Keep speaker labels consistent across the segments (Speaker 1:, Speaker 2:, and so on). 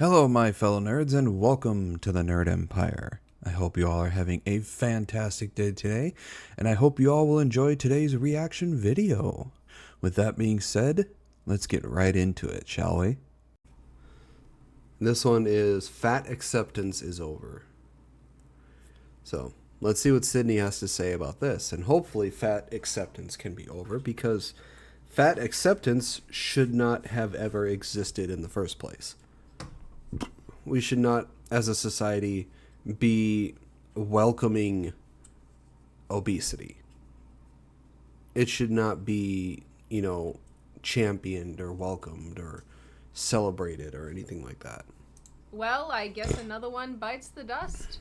Speaker 1: Hello, my fellow nerds, and welcome to the Nerd Empire. I hope you all are having a fantastic day today, and I hope you all will enjoy today's reaction video. With that being said, let's get right into it, shall we?
Speaker 2: This one is Fat Acceptance is Over. So, let's see what Sydney has to say about this, and hopefully fat acceptance can be over, because fat acceptance should not have ever existed in the first place. We should not, as a society, be welcoming obesity. It should not be, championed or welcomed or celebrated or anything like that.
Speaker 3: Well, I guess another one bites the dust.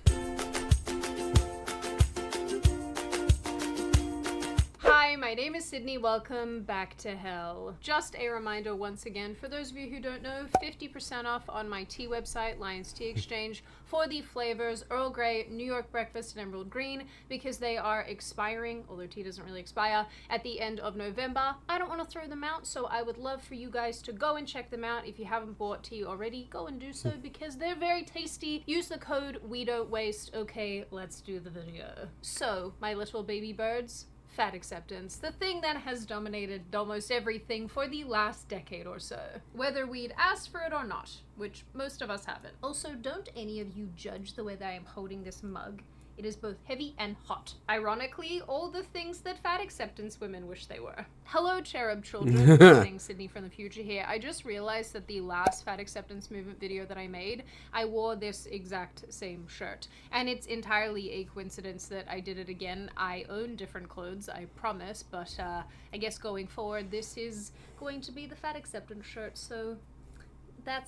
Speaker 3: Hi, my name is Sydney. Welcome back to hell. Just a reminder once again, for those of you who don't know, 50% off on my tea website, Lions Tea Exchange, for the flavors Earl Grey, New York Breakfast, and Emerald Green, because they are expiring, although tea doesn't really expire, at the end of November. I don't want to throw them out, so I would love for you guys to go and check them out. If you haven't bought tea already, go and do so, because they're very tasty. Use the code We Don't Waste. Okay, let's do the video. So, my little baby birds, fat acceptance, the thing that has dominated almost everything for the last decade or so, whether we'd asked for it or not, which most of us haven't. Also, don't any of you judge the way that I am holding this mug. It is both heavy and hot. Ironically, all the things that fat acceptance women wish they were. Hello, cherub children. Listening, Sydney from the future here. I just realized that the last fat acceptance movement video that I made, I wore this exact same shirt. And it's entirely a coincidence that I did it again. I own different clothes, I promise, but I guess going forward, this is going to be the fat acceptance shirt, so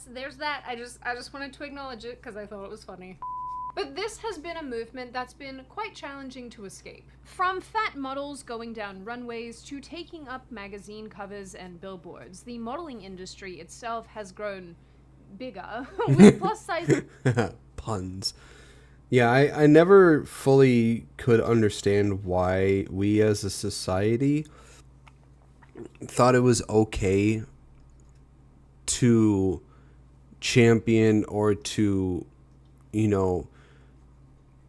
Speaker 3: there's that. I just wanted to acknowledge it because I thought it was funny. But this has been a movement that's been quite challenging to escape. From fat models going down runways to taking up magazine covers and billboards, the modeling industry itself has grown bigger with plus size
Speaker 2: Puns. Yeah, I never fully could understand why we as a society thought it was okay to champion or to,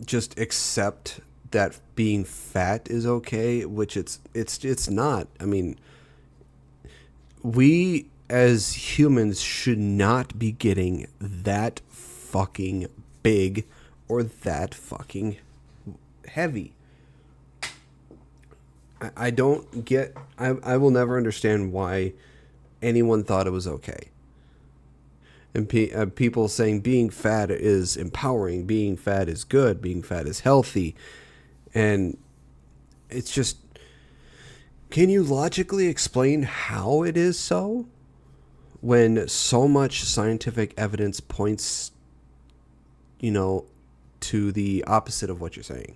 Speaker 2: just accept that being fat is okay, which it's not. I mean, we as humans should not be getting that fucking big or that fucking heavy. I don't get, I will never understand why anyone thought it was okay. And people saying being fat is empowering, being fat is good, being fat is healthy. And it's just, can you logically explain how it is so? When so much scientific evidence points, to the opposite of what you're saying.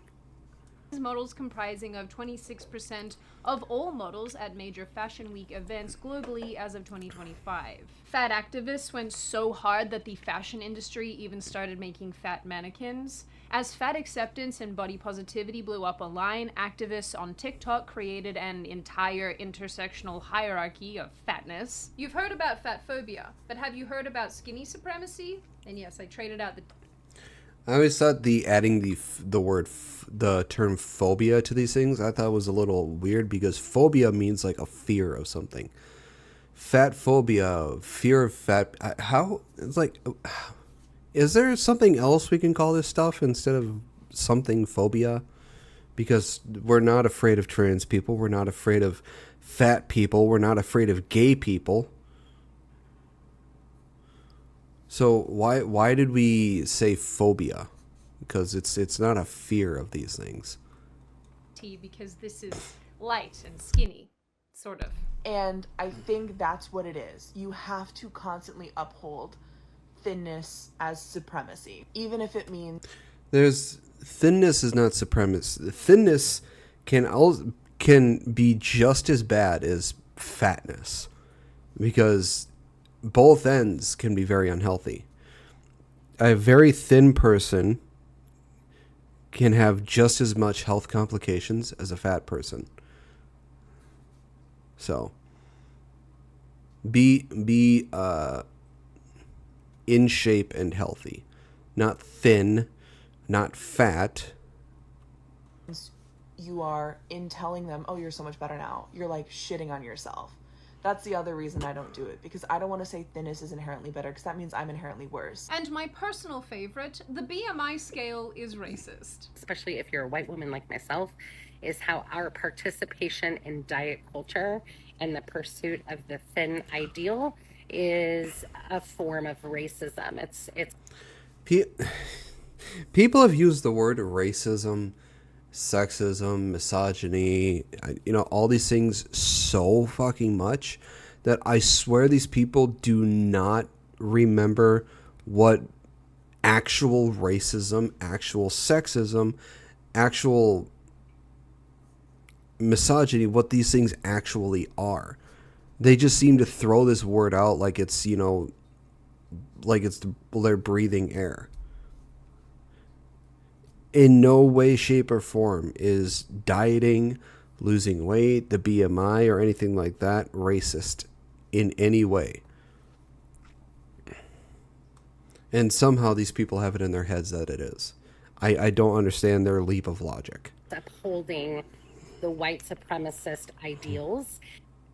Speaker 3: Models comprising of 26% of all models at major fashion week events globally as of 2025. Fat activists went so hard that the fashion industry even started making fat mannequins. As fat acceptance and body positivity blew up online, activists on TikTok created an entire intersectional hierarchy of fatness. You've heard about fat phobia, but have you heard about skinny supremacy? And yes, I traded out the
Speaker 2: I always thought adding the term phobia to these things, I thought was a little weird, because phobia means like a fear of something. Fat phobia, fear of fat. How? It's like, is there something else we can call this stuff instead of something phobia? Because we're not afraid of trans people. We're not afraid of fat people. We're not afraid of gay people. So why did we say phobia? Because it's not a fear of these things.
Speaker 3: because this is light and skinny, sort of.
Speaker 4: And I think that's what it is. You have to constantly uphold thinness as supremacy, even if it means
Speaker 2: Thinness is not supremacy. Thinness can be just as bad as fatness, because both ends can be very unhealthy. A very thin person can have just as much health complications as a fat person. So be in shape and healthy. Not thin, not fat.
Speaker 4: You are in telling them, oh, you're so much better now. You're like shitting on yourself. That's the other reason I don't do it, because I don't want to say thinness is inherently better, because that means I'm inherently worse.
Speaker 3: And my personal favorite, the BMI scale is racist.
Speaker 5: Especially if you're a white woman like myself, is how our participation in diet culture and the pursuit of the thin ideal is a form of racism.
Speaker 2: People have used the word racism, sexism, misogyny, all these things so fucking much that I swear these people do not remember what actual racism, actual sexism, actual misogyny, what these things actually are. They just seem to throw this word out like it's, they're breathing air. In no way, shape, or form is dieting, losing weight, the BMI, or anything like that racist in any way. And somehow these people have it in their heads that it is. I don't understand their leap of logic.
Speaker 5: Upholding the white supremacist ideals.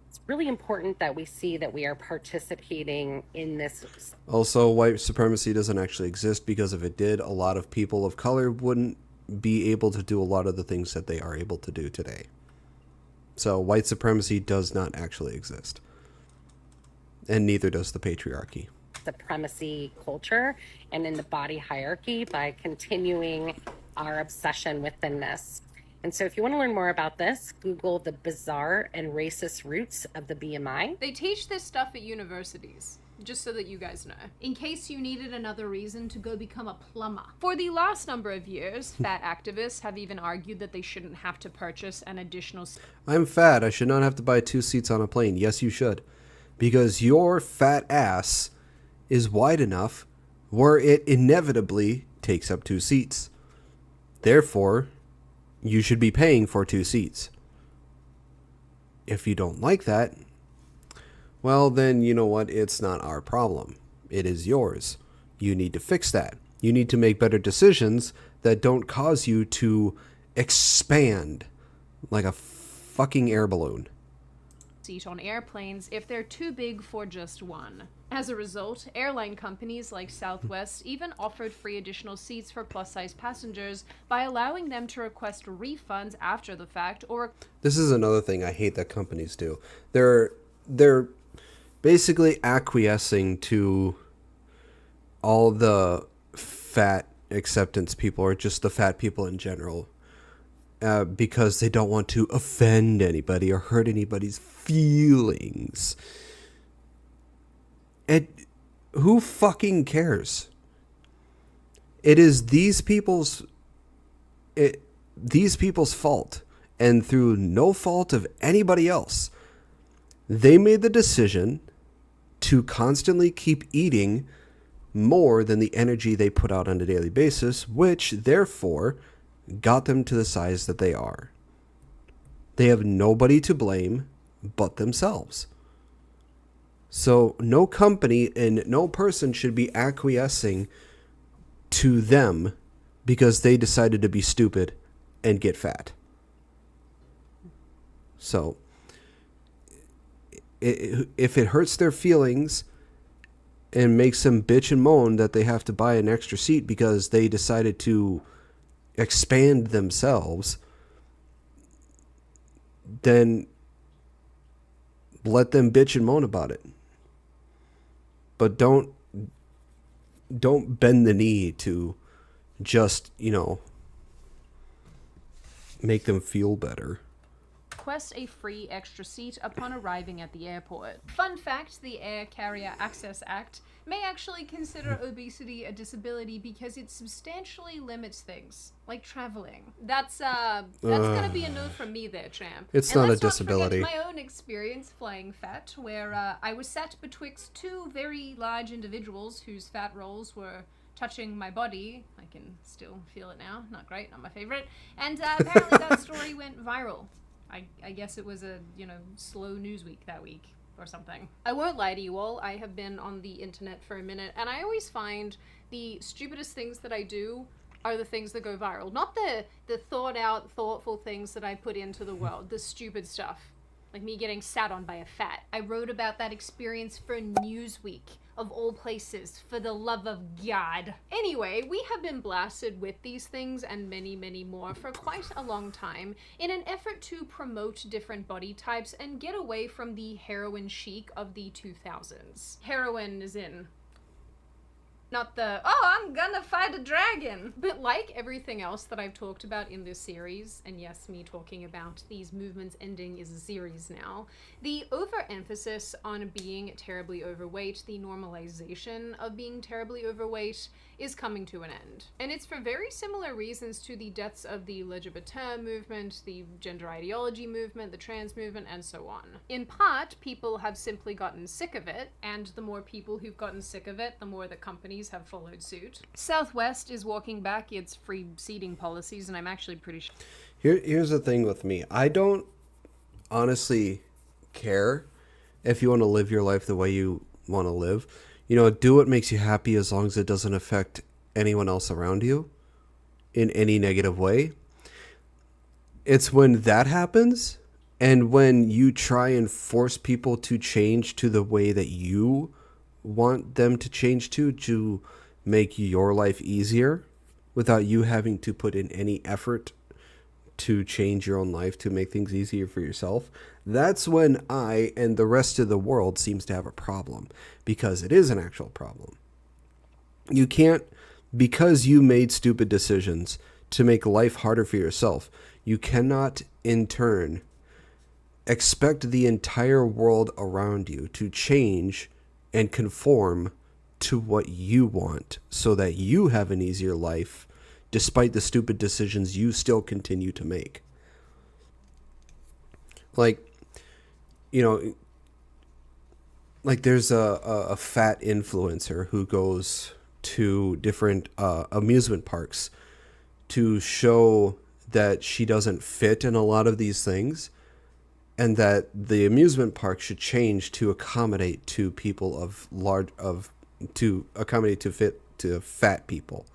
Speaker 5: It's really important that we see that we are participating in this.
Speaker 2: Also, white supremacy doesn't actually exist, because if it did, a lot of people of color wouldn't be able to do a lot of the things that they are able to do today. So white supremacy does not actually exist. And neither does the patriarchy.
Speaker 5: Supremacy culture and in the body hierarchy by continuing our obsession with thinness. And so if you want to learn more about this, Google the bizarre and racist roots of the BMI.
Speaker 3: They teach this stuff at universities, just so that you guys know, in case you needed another reason to go become a plumber. For the last number of years, fat activists have even argued that they shouldn't have to purchase an additional...
Speaker 2: I'm fat. I should not have to buy 2 seats on a plane. Yes, you should. Because your fat ass is wide enough where it inevitably takes up 2 seats. Therefore, you should be paying for 2 seats. If you don't like that, well, then you know what? It's not our problem. It is yours. You need to fix that. You need to make better decisions that don't cause you to expand like a fucking air balloon.
Speaker 3: Seat on airplanes if they're too big for just one. As a result, airline companies like Southwest even offered free additional seats for plus-size passengers by allowing them to request refunds after the fact or...
Speaker 2: This is another thing I hate that companies do. They're basically acquiescing to all the fat acceptance people, or just the fat people in general, because they don't want to offend anybody or hurt anybody's feelings. And who fucking cares? It is these people's fault, and through no fault of anybody else. They made the decision to constantly keep eating more than the energy they put out on a daily basis, which therefore got them to the size that they are. They have nobody to blame but themselves. So no company and no person should be acquiescing to them because they decided to be stupid and get fat. So if it hurts their feelings and makes them bitch and moan that they have to buy an extra seat because they decided to expand themselves, then let them bitch and moan about it. But don't bend the knee to just, make them feel better.
Speaker 3: Request a free extra seat upon arriving at the airport. Fun fact, the Air Carrier Access Act may actually consider obesity a disability because it substantially limits things, like traveling. That's gonna be a no from me there, champ.
Speaker 2: It's
Speaker 3: and
Speaker 2: not a
Speaker 3: let's
Speaker 2: disability.
Speaker 3: Not forget my own experience flying fat, where I was sat betwixt 2 very large individuals whose fat rolls were touching my body. I can still feel it now. Not great, not my favorite. And apparently that story went viral. I guess it was a, slow news week that week. or something. I won't lie to you all, I have been on the internet for a minute, and I always find the stupidest things that I do are the things that go viral. Not the thought out, thoughtful things that I put into the world, the stupid stuff. Like me getting sat on by a fat. I wrote about that experience for Newsweek, of all places, for the love of God. Anyway, we have been blasted with these things and many, many more for quite a long time in an effort to promote different body types and get away from the heroin chic of the 2000s. Heroin is in... not the, oh, I'm gonna fight a dragon. But like everything else that I've talked about in this series, and yes, me talking about these movements ending is a series now, the overemphasis on being terribly overweight, the normalization of being terribly overweight, is coming to an end. And it's for very similar reasons to the deaths of the LGBT movement, the gender ideology movement, the trans movement, and so on. In part, people have simply gotten sick of it, and the more people who've gotten sick of it, the more the companies have followed suit. Southwest is walking back its free seating policies, and I'm actually pretty sure...
Speaker 2: Here's the thing with me. I don't honestly care if you want to live your life the way you want to live. You know, do what makes you happy as long as it doesn't affect anyone else around you in any negative way. It's when that happens and when you try and force people to change to the way that you want them to change to make your life easier without you having to put in any effort to change your own life to make things easier for yourself. That's when I and the rest of the world seems to have a problem, because it is an actual problem. You can't, because you made stupid decisions to make life harder for yourself, you cannot in turn expect the entire world around you to change and conform to what you want so that you have an easier life despite the stupid decisions you still continue to make. Like, you know, like there's a fat influencer who goes to different amusement parks to show that she doesn't fit in a lot of these things, and that the amusement park should change to accommodate to people to fit to fat people.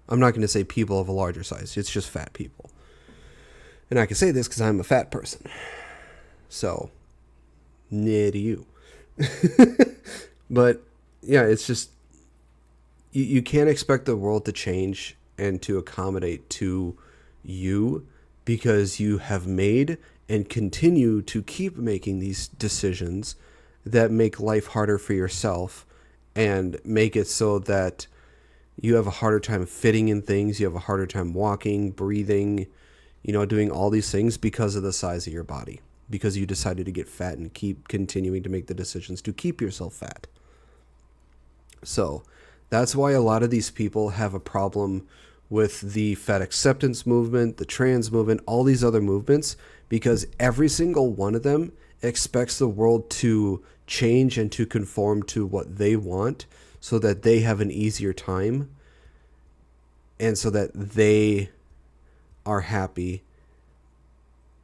Speaker 2: I'm not going to say people of a larger size. It's just fat people. And I can say this because I'm a fat person. So, near to you. But, yeah, it's just, you can't expect the world to change and to accommodate to you, because you have made and continue to keep making these decisions that make life harder for yourself and make it so that you have a harder time fitting in things. You have a harder time walking, breathing, you know, doing all these things because of the size of your body, because you decided to get fat and keep continuing to make the decisions to keep yourself fat. So that's why a lot of these people have a problem with the fat acceptance movement, the trans movement, all these other movements, because every single one of them expects the world to change and to conform to what they want so that they have an easier time and so that they are happy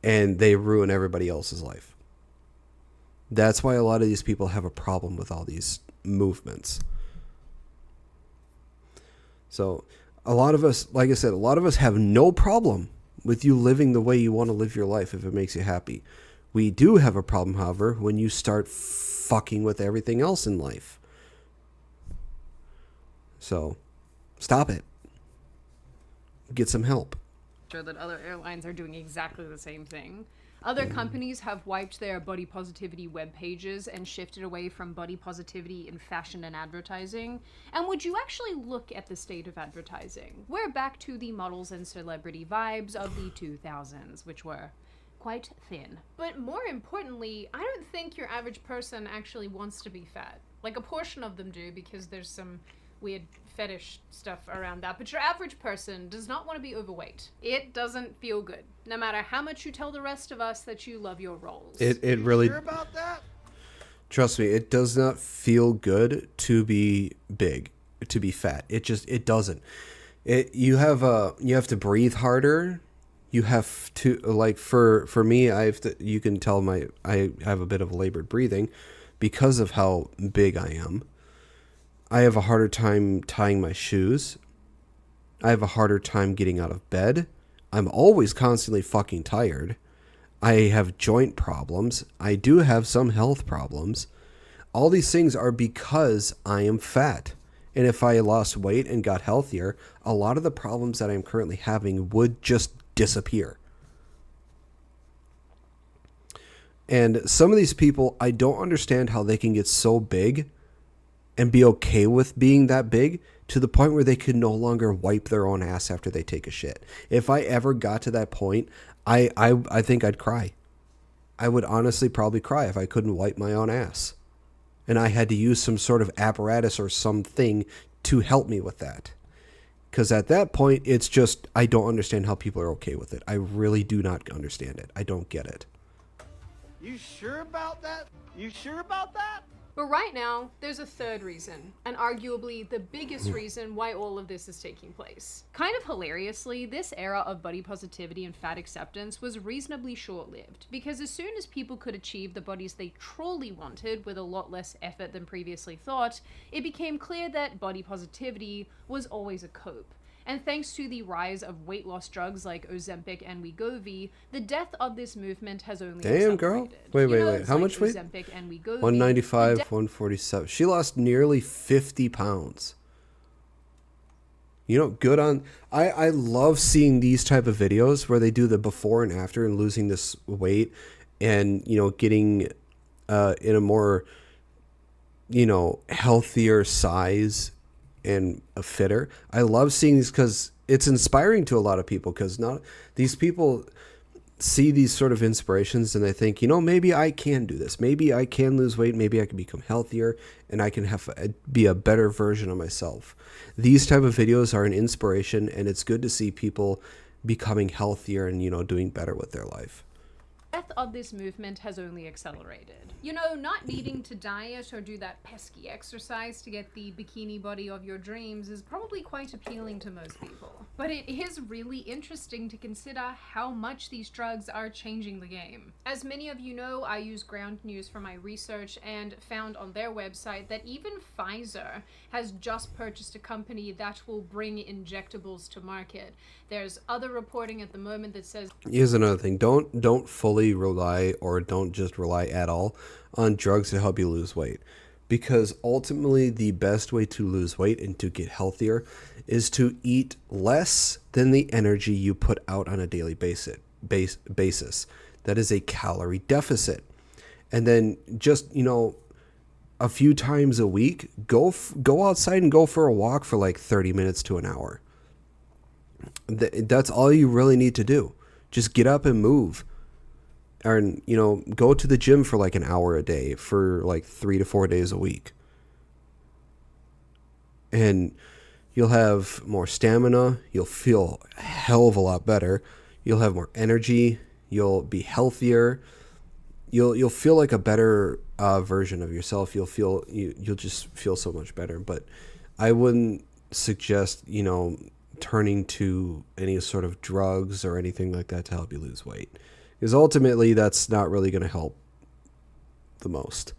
Speaker 2: and they ruin everybody else's life. That's why a lot of these people have a problem with all these movements. So a lot of us, like I said, a lot of us have no problem with you living the way you want to live your life if it makes you happy. We do have a problem, however, when you start fucking with everything else in life. So, stop it. Get some help.
Speaker 3: Sure that other airlines are doing exactly the same thing. Other companies have wiped their body positivity web pages and shifted away from body positivity in fashion and advertising. And would you actually look at the state of advertising? We're back to the models and celebrity vibes of the 2000s, which were quite thin. But more importantly, I don't think your average person actually wants to be fat. Like, a portion of them do, because there's some weird fetish stuff around that, but your average person does not want to be overweight. It doesn't feel good, no matter how much you tell the rest of us that you love your rolls.
Speaker 2: It really,
Speaker 6: sure about that?
Speaker 2: Trust me, it does not feel good to be big, to be fat. It doesn't. You have to breathe harder. you have to, like, for me, you can tell I have a bit of labored breathing because of how big I am. I have a harder time tying my shoes. I have a harder time getting out of bed. I'm always constantly fucking tired. I have joint problems. I do have some health problems. All these things are because I am fat. And if I lost weight and got healthier, a lot of the problems that I'm currently having would just disappear. And some of these people, I don't understand how they can get so big and be okay with being that big to the point where they could no longer wipe their own ass after they take a shit. If I ever got to that point, I think I'd cry. I would honestly probably cry if I couldn't wipe my own ass. And I had to use some sort of apparatus or something to help me with that. Because at that point, it's just, I don't understand how people are okay with it. I really do not understand it. I don't get it.
Speaker 6: You sure about that? You sure about that?
Speaker 3: But right now, there's a third reason, and arguably the biggest reason why all of this is taking place. Kind of hilariously, this era of body positivity and fat acceptance was reasonably short-lived, because as soon as people could achieve the bodies they truly wanted with a lot less effort than previously thought, it became clear that body positivity was always a cope. And thanks to the rise of weight loss drugs like Ozempic and Wegovy, the death of this movement has only
Speaker 2: Damn, girl. Wait. How much weight?
Speaker 3: Ozempic and Wegovy,
Speaker 2: 195, 147. She lost nearly 50 pounds. You know, good on... I love seeing these type of videos where they do the before and after and losing this weight and, you know, getting in a more, you know, healthier size and a fitter. I love seeing these because it's inspiring to a lot of people, because not these people see these sort of inspirations and they think, you know, maybe I can do this. Maybe I can lose weight. Maybe I can become healthier and I can be a better version of myself. These type of videos are an inspiration, and it's good to see people becoming healthier and, you know, doing better with their life.
Speaker 3: Death of this movement has only accelerated. You know, not needing to diet or do that pesky exercise to get the bikini body of your dreams is probably quite appealing to most people. But it is really interesting to consider how much these drugs are changing the game. As many of you know, I use Ground News for my research and found on their website that even Pfizer has just purchased a company that will bring injectables to market. There's other reporting at the moment that says...
Speaker 2: Here's another thing. Don't fully rely, or don't just rely at all, on drugs to help you lose weight. Because ultimately the best way to lose weight and to get healthier is to eat less than the energy you put out on a daily basis. That is a calorie deficit. And then just, you know, a few times a week, go outside and go for a walk for like 30 minutes to an hour. That's all you really need to do. Just get up and move. Or, you know, go to the gym for like an hour a day for like 3 to 4 days a week. And you'll have more stamina. You'll feel a hell of a lot better. You'll have more energy. You'll be healthier. You'll feel like a better version of yourself. You'll just feel so much better. But I wouldn't suggest, you know, turning to any sort of drugs or anything like that to help you lose weight. Because ultimately, that's not really going to help the most,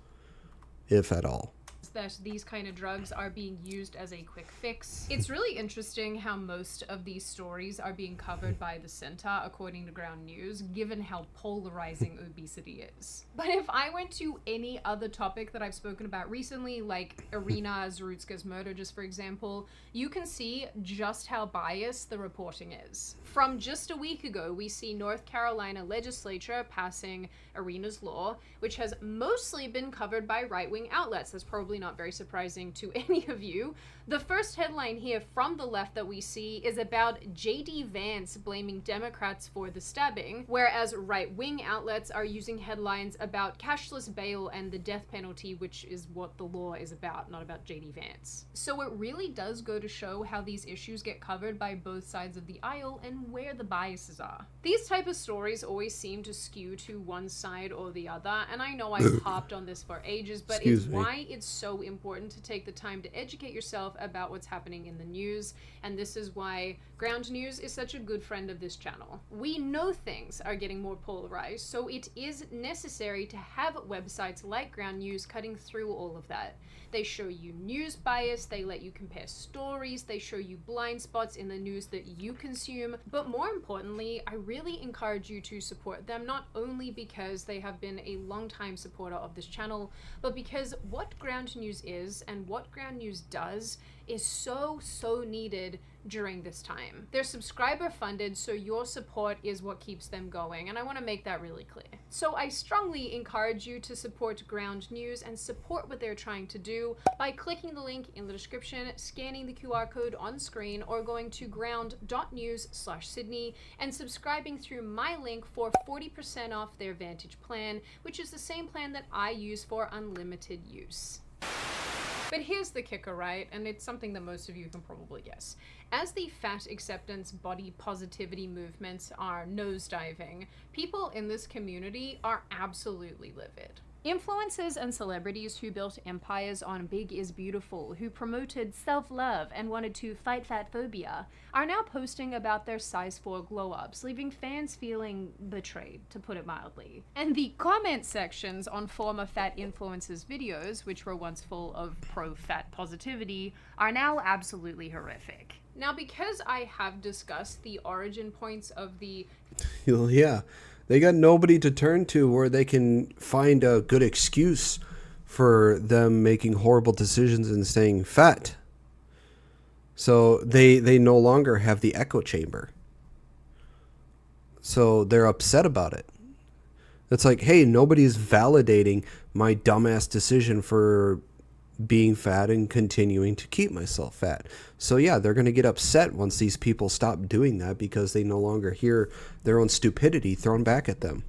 Speaker 2: if at all.
Speaker 3: That these kind of drugs are being used as a quick fix. It's really interesting how most of these stories are being covered by the center, according to Ground News, given how polarizing obesity is. But if I went to any other topic that I've spoken about recently, like Irina Zarutska's murder, just for example, you can see just how biased the reporting is. From just a week ago, we see North Carolina legislature passing Irina's law, which has mostly been covered by right-wing outlets. That's probably not very surprising to any of you. The first headline here from the left that we see is about J.D. Vance blaming Democrats for the stabbing, whereas right-wing outlets are using headlines about cashless bail and the death penalty, which is what the law is about, not about J.D. Vance. So it really does go to show how these issues get covered by both sides of the aisle and where the biases are. These type of stories always seem to skew to one side or the other, and I know I've harped on this for ages, but it's why it's so so important to take the time to educate yourself about what's happening in the news, and this is why Ground News is such a good friend of this channel. We know things are getting more polarized, so it is necessary to have websites like Ground News cutting through all of that. They show you news bias, they let you compare stories, they show you blind spots in the news that you consume, but more importantly, I really encourage you to support them, not only because they have been a long-time supporter of this channel, but because what Ground News is and what Ground News does is so needed during this time. They're subscriber funded, so your support is what keeps them going, and I want to make that really clear. So I strongly encourage you to support Ground News and support what they're trying to do by clicking the link in the description, scanning the QR code on screen, or going to ground.news/Sydney and subscribing through my link for 40% off their Vantage plan, which is the same plan that I use for unlimited use. But here's the kicker, right? And it's something that most of you can probably guess. As the fat acceptance, body positivity movements are nosediving, people in this community are absolutely livid. Influencers and celebrities who built empires on Big is Beautiful, who promoted self-love and wanted to fight fat phobia, are now posting about their size 4 glow-ups, leaving fans feeling betrayed, to put it mildly. And the comment sections on former fat influencers' videos, which were once full of pro-fat positivity, are now absolutely horrific. Now, because I have discussed the origin points of the...
Speaker 2: Yeah. They got nobody to turn to where they can find a good excuse for them making horrible decisions and staying fat. So they no longer have the echo chamber. So they're upset about it. It's like, hey, nobody's validating my dumbass decision for being fat and continuing to keep myself fat. So yeah, they're going to get upset once these people stop doing that because they no longer hear their own stupidity thrown back at them.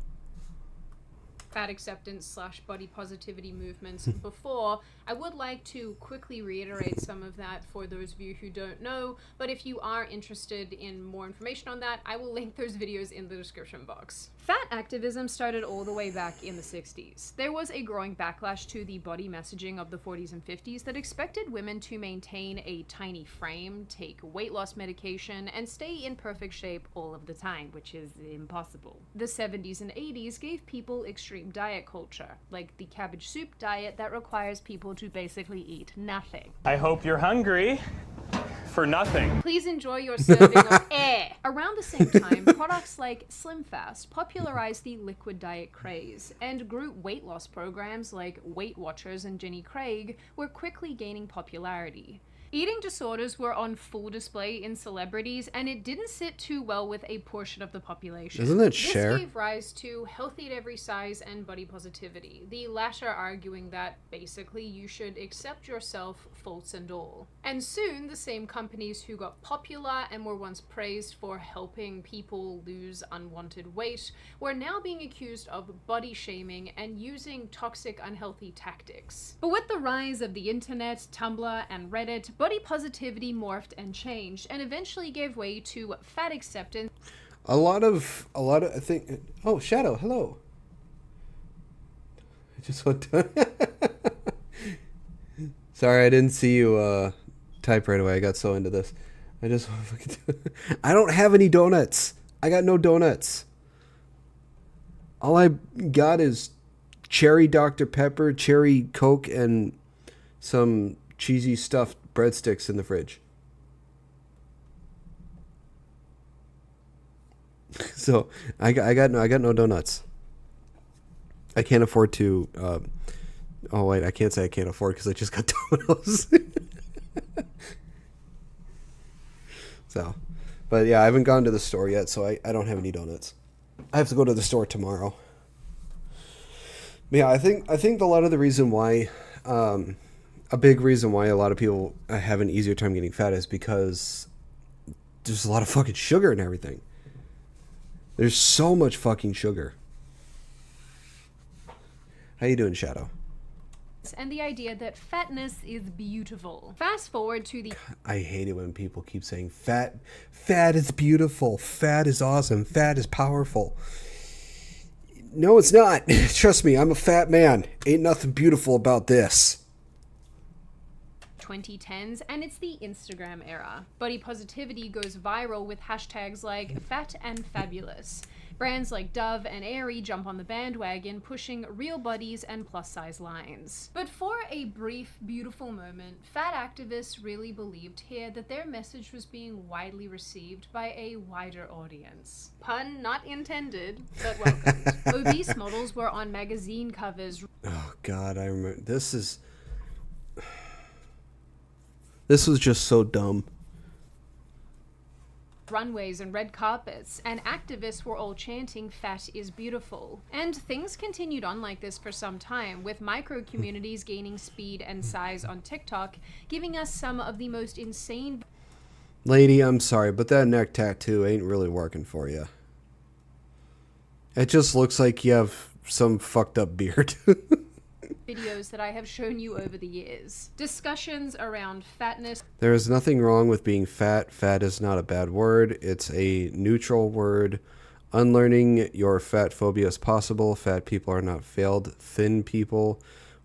Speaker 3: Fat acceptance / body positivity movements before, I would like to quickly reiterate some of that for those of you who don't know, but if you are interested in more information on that, I will link those videos in the description box. Fat activism started all the way back in the 60s. There was a growing backlash to the body messaging of the 40s and 50s that expected women to maintain a tiny frame, take weight loss medication, and stay in perfect shape all of the time, which is impossible. The 70s and 80s gave people extreme diet culture, like the cabbage soup diet that requires people to basically eat nothing.
Speaker 7: I hope you're hungry for nothing.
Speaker 3: Please enjoy your serving of air. Around the same time, products like Slim Fast popularized the liquid diet craze, and group weight loss programs like Weight Watchers and Jenny Craig were quickly gaining popularity. Eating disorders were on full display in celebrities, and it didn't sit too well with a portion of the population.
Speaker 2: Isn't it Cher?
Speaker 3: This gave rise to healthy at every size and body positivity, the latter arguing that basically you should accept yourself, faults and all. And soon, the same companies who got popular and were once praised for helping people lose unwanted weight were now being accused of body shaming and using toxic, unhealthy tactics. But with the rise of the internet, Tumblr, and Reddit, body positivity morphed and changed, and eventually gave way to fat acceptance.
Speaker 2: A lot of, I think, oh, Shadow, hello. I just want to, sorry, I didn't see you type right away. I got so into this. I just want to fucking, I don't have any donuts. I got no donuts. All I got is cherry Dr. Pepper, cherry Coke, and some cheesy stuffed breadsticks in the fridge. So I got no donuts. I can't afford to. Oh wait, I can't say I can't afford because I just got Domino's. So, but yeah, I haven't gone to the store yet, so I don't have any donuts. I have to go to the store tomorrow. But yeah, I think a lot of the reason why. A big reason why a lot of people have an easier time getting fat is because there's a lot of fucking sugar and everything. There's so much fucking sugar. How you doing, Shadow?
Speaker 3: And the idea that fatness is beautiful. Fast forward to the...
Speaker 2: I hate it when people keep saying fat is beautiful, fat is awesome, fat is powerful. No, it's not. Trust me, I'm a fat man. Ain't nothing beautiful about this.
Speaker 3: 2010s, and it's the Instagram era. Body positivity goes viral with hashtags like fat and fabulous. Brands like Dove and Aerie jump on the bandwagon, pushing real bodies and plus-size lines. But for a brief, beautiful moment, fat activists really believed here that their message was being widely received by a wider audience. Pun not intended, but welcomed. Obese models were on magazine covers.
Speaker 2: Oh God, I remember this was just so dumb.
Speaker 3: Runways and red carpets, and activists were all chanting "fat is beautiful." And things continued on like this for some time, with micro communities gaining speed and size on TikTok, giving us some of the most insane...
Speaker 2: Lady, I'm sorry, but that neck tattoo ain't really working for you. It just looks like you have some fucked up beard.
Speaker 3: videos that I have shown you over the years. Discussions around fatness.
Speaker 2: There is nothing wrong with being fat. Fat is not a bad word. It's a neutral word. Unlearning your fat phobia is possible. Fat people are not failed. Thin people,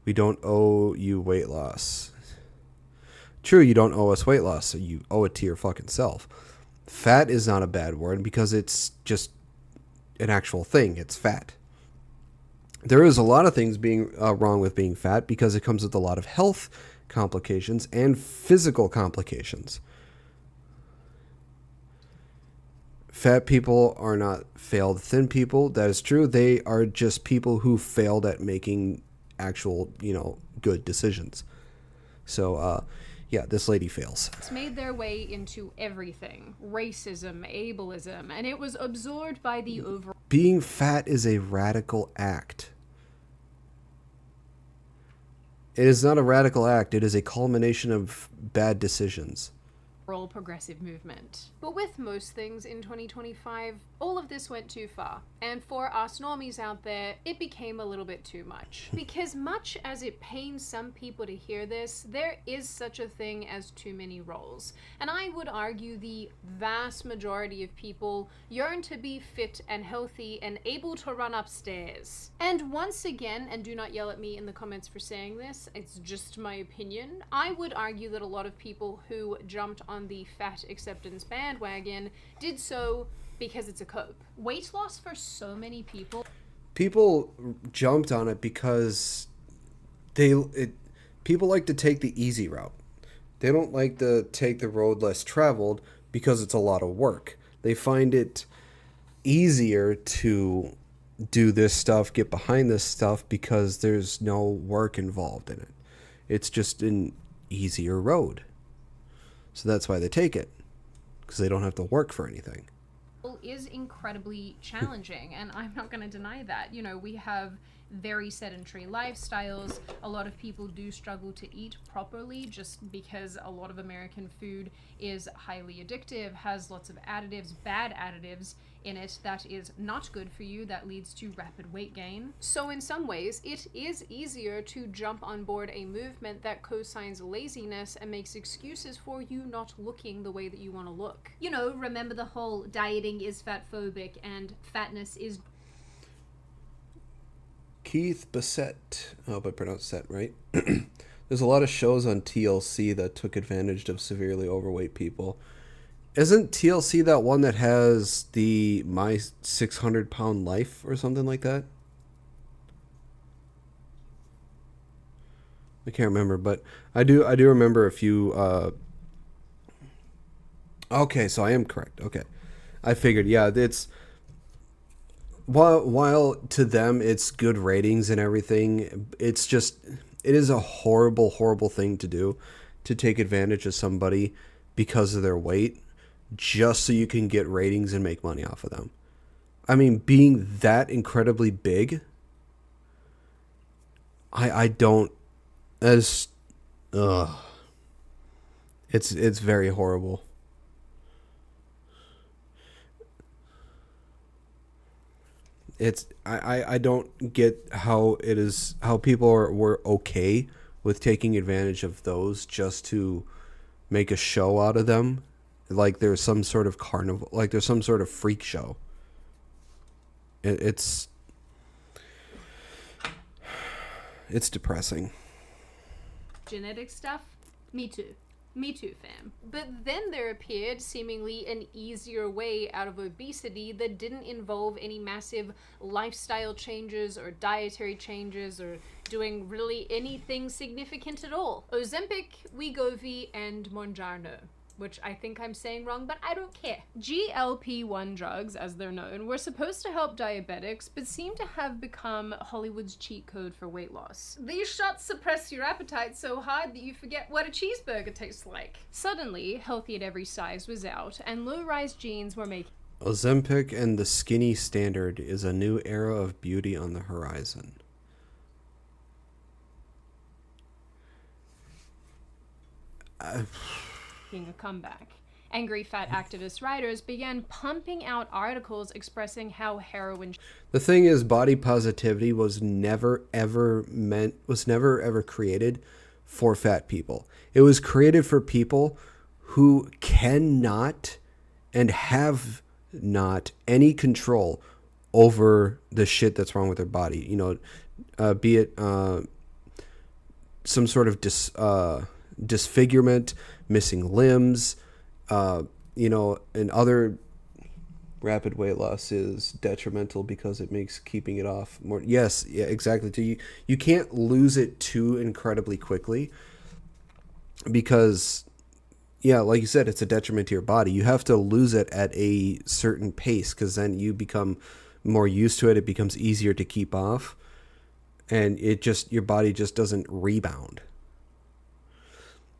Speaker 2: we don't owe you weight loss. True, you don't owe us weight loss, so you owe it to your fucking self. Fat is not a bad word because it's just an actual thing. It's fat. There is a lot of things being wrong with being fat because it comes with a lot of health complications and physical complications. Fat people are not failed thin people. That is true. They are just people who failed at making actual, good decisions. So, yeah, this lady fails.
Speaker 3: It's made their way into everything. Racism, ableism, and it was absorbed by the overall...
Speaker 2: Being fat is a radical act. It is not a radical act. It is a culmination of bad decisions.
Speaker 3: progressive movement. But with most things in 2025, all of this went too far. And for us normies out there, it became a little bit too much. Because much as it pains some people to hear this, there is such a thing as too many roles. And I would argue the vast majority of people yearn to be fit and healthy and able to run upstairs. And once again, and do not yell at me in the comments for saying this, it's just my opinion, I would argue that a lot of people who jumped on the fat acceptance bandwagon did so because it's a cope. Weight loss for so many people.
Speaker 2: People jumped on it because people like to take the easy route. They don't like to take the road less traveled because it's a lot of work. They find it easier to do this stuff, get behind this stuff, because there's no work involved in it. It's just an easier road. So that's why they take it, because they don't have to work for anything.
Speaker 3: Is incredibly challenging, and I'm not going to deny that. You know, we have very sedentary lifestyles. A lot of people do struggle to eat properly just because a lot of American food is highly addictive, has lots of additives, bad additives in it that is not good for you, that leads to rapid weight gain. So in some ways, it is easier to jump on board a movement that co-signs laziness and makes excuses for you not looking the way that you want to look. You know, remember the whole dieting is fatphobic and fatness is...
Speaker 2: Keith Bissett, I hope I pronounced that right. There's a lot of shows on TLC that took advantage of severely overweight people. Isn't TLC that one that has the My 600 Pound Life or something like that? I can't remember, but I do remember a few. Okay, so I am correct. Okay, I figured. Yeah, it's while to them it's good ratings and everything. It is a horrible thing to do, to take advantage of somebody because of their weight, just so you can get ratings and make money off of them. I mean, being that incredibly big, I don't, as, it's very horrible. I don't get how people were okay with taking advantage of those just to make a show out of them. Like there's some sort of carnival, like there's some sort of freak show. It's
Speaker 3: genetic stuff. Me too. Me too, fam. But then there appeared seemingly an easier way out of obesity that didn't involve any massive lifestyle changes or dietary changes or doing really anything significant at all. Ozempic, Wegovy, and Mounjaro, which I think I'm saying wrong, but I don't care. GLP-1 drugs, as they're known, were supposed to help diabetics, but seem to have become Hollywood's cheat code for weight loss. These shots suppress your appetite so hard that you forget what a cheeseburger tastes like. Suddenly, healthy at every size was out, and low-rise jeans were making
Speaker 2: Ozempic and the skinny standard is a new era of beauty on the horizon.
Speaker 3: a comeback. Angry fat activist writers began pumping out articles expressing how heroin
Speaker 2: The thing is, body positivity was never ever created for fat people. It was created for people who cannot and have not any control over the shit that's wrong with their body. You know, be it some sort of disfigurement, missing limbs, you know, and other rapid weight loss is detrimental because it makes keeping it off more. Yes, yeah, exactly. You can't lose it too incredibly quickly because, yeah, like you said, it's a detriment to your body. You have to lose it at a certain pace because then you become more used to it. It becomes easier to keep off, and your body just doesn't rebound.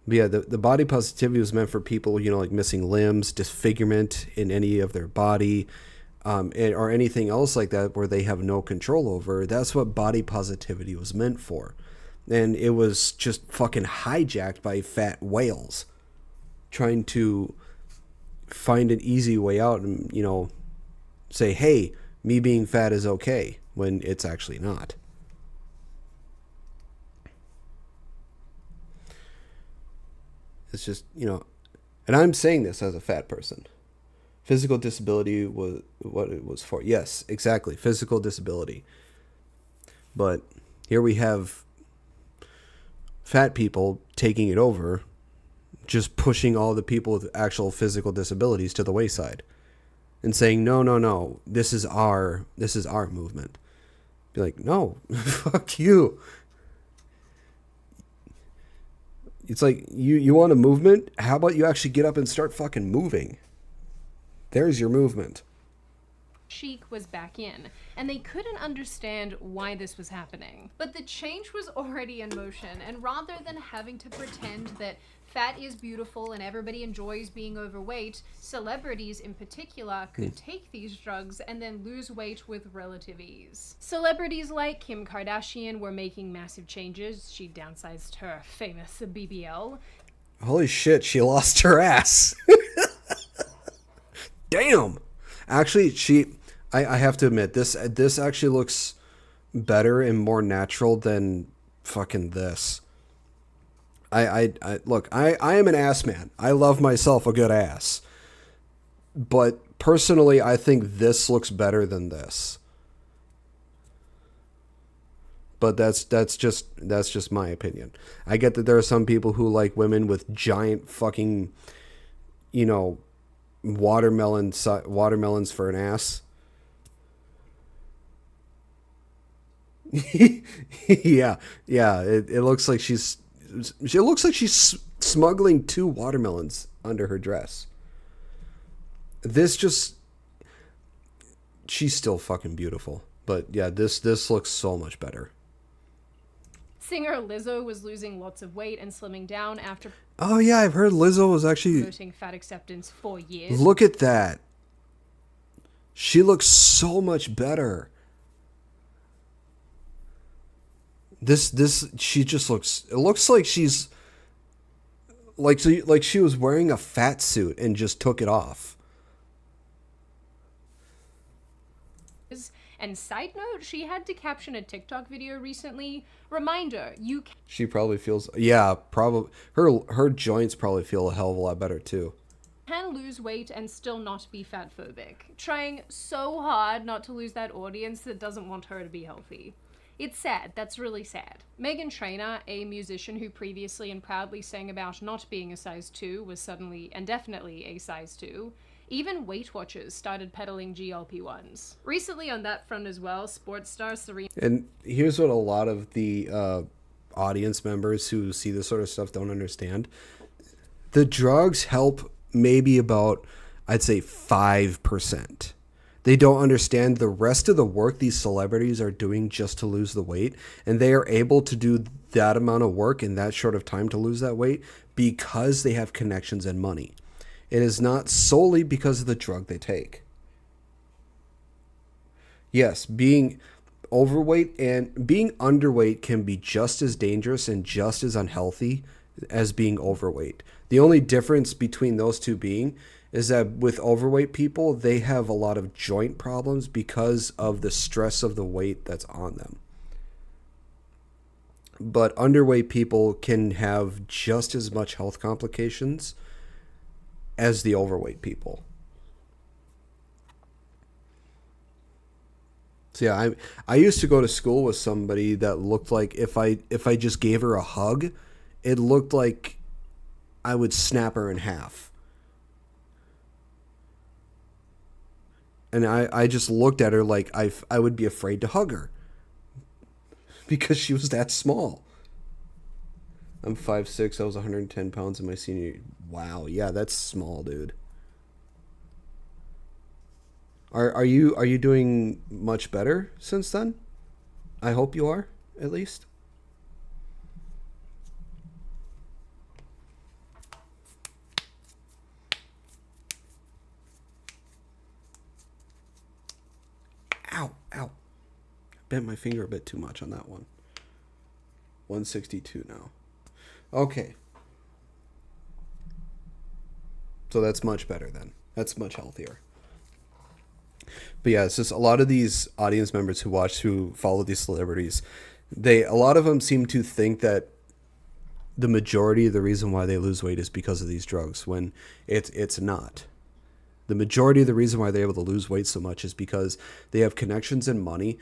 Speaker 2: But yeah, the body positivity was meant for people, you know, like missing limbs, disfigurement in any of their body, or anything else like that where they have no control over. That's what body positivity was meant for. And it was just fucking hijacked by fat whales trying to find an easy way out and, you know, say, hey, me being fat is okay, when it's actually not. It's just, you know, and I'm saying this as a fat person. Physical disability was what it was for. Yes, exactly. Physical disability. But here we have fat people taking it over, just pushing all the people with actual physical disabilities to the wayside and saying, no, this is our movement. Be like, no, fuck you. It's like, you want a movement? How about you actually get up and start fucking moving? There's your movement.
Speaker 3: chic was back in, and they couldn't understand why this was happening. But the change was already in motion, and rather than having to pretend that fat is beautiful and everybody enjoys being overweight, celebrities in particular could take these drugs and then lose weight with relative ease. Celebrities like Kim Kardashian were making massive changes. She downsized her famous BBL.
Speaker 2: Holy shit, she lost her ass. Damn. Actually, I have to admit, this actually looks better and more natural than fucking this. Look, I am an ass man. I love myself a good ass. But personally, I think this looks better than this. But that's just my opinion. I get that there are some people who like women with giant fucking, you know, watermelons for an ass. yeah. It looks like she's smuggling 2 watermelons under her dress. She's still fucking beautiful. But yeah, this looks so much better.
Speaker 3: Singer Lizzo was losing lots of weight and slimming down after
Speaker 2: Oh yeah, I've heard Lizzo was actually
Speaker 3: promoting fat acceptance for years.
Speaker 2: Look at that. She looks so much better. She just looks, it looks like she's like she was wearing a fat suit and just took it off.
Speaker 3: And side note, she had to caption a TikTok video recently. Reminder, you
Speaker 2: She probably feels, yeah, probably her joints probably feel a hell of a lot better too.
Speaker 3: can lose weight and still not be fat phobic, trying so hard not to lose that audience that doesn't want her to be healthy. It's sad. That's really sad. Meghan Trainor, a musician who previously and proudly sang about not being a size 2, was suddenly and definitely a size 2. Even Weight Watchers started peddling GLP-1s. Recently on that front as well, sports star Serena...
Speaker 2: And here's what a lot of the audience members who see this sort of stuff don't understand. The drugs help maybe about, I'd say, 5%. They don't understand the rest of the work these celebrities are doing just to lose the weight, and they are able to do that amount of work in that short of time to lose that weight because they have connections and money. It is not solely because of the drug they take. Yes, being overweight and being underweight can be just as dangerous and just as unhealthy as being overweight. The only difference between those two being is that with overweight people, they have a lot of joint problems because of the stress of the weight that's on them. But underweight people can have just as much health complications as the overweight people. So yeah, I used to go to school with somebody that looked like if I just gave her a hug, it looked like I would snap her in half. And I just looked at her like I would be afraid to hug her because she was that small. I'm 5'6". I was 110 pounds in my senior year. Wow, yeah, that's small, dude. Are you doing much better since then? I hope you are, at least. Ow, ow. Bent my finger a bit too much on that one. 162 now. Okay. So that's much better then. That's much healthier. But yeah, it's just a lot of these audience members who follow these celebrities, a lot of them seem to think that the majority of the reason why they lose weight is because of these drugs, when it's not. The majority of the reason why they're able to lose weight so much is because they have connections and money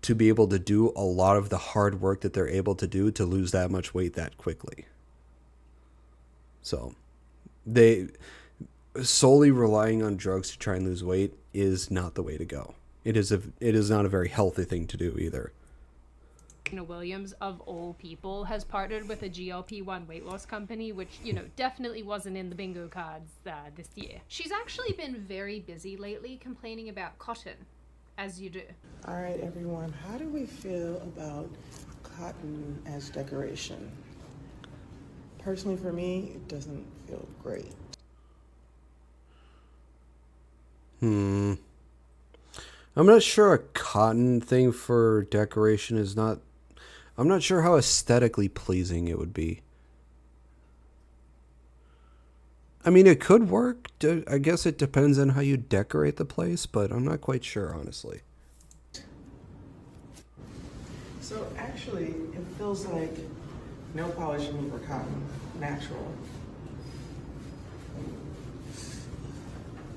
Speaker 2: to be able to do a lot of the hard work that they're able to do to lose that much weight that quickly. So they solely relying on drugs to try and lose weight is not the way to go. It is not a very healthy thing to do either.
Speaker 3: Williams, of all people, has partnered with a GLP-1 weight loss company, which, definitely wasn't in the bingo cards this year. She's actually been very busy lately complaining about cotton, as you do.
Speaker 8: All right, everyone, how do we feel about cotton as decoration? Personally, for me, it doesn't feel great.
Speaker 2: I'm not sure a cotton thing for decoration is not... I'm not sure how aesthetically pleasing it would be. I mean, it could work. I guess it depends on how you decorate the place, but I'm not quite sure, honestly.
Speaker 8: So actually, it feels like no polish remover cotton, natural.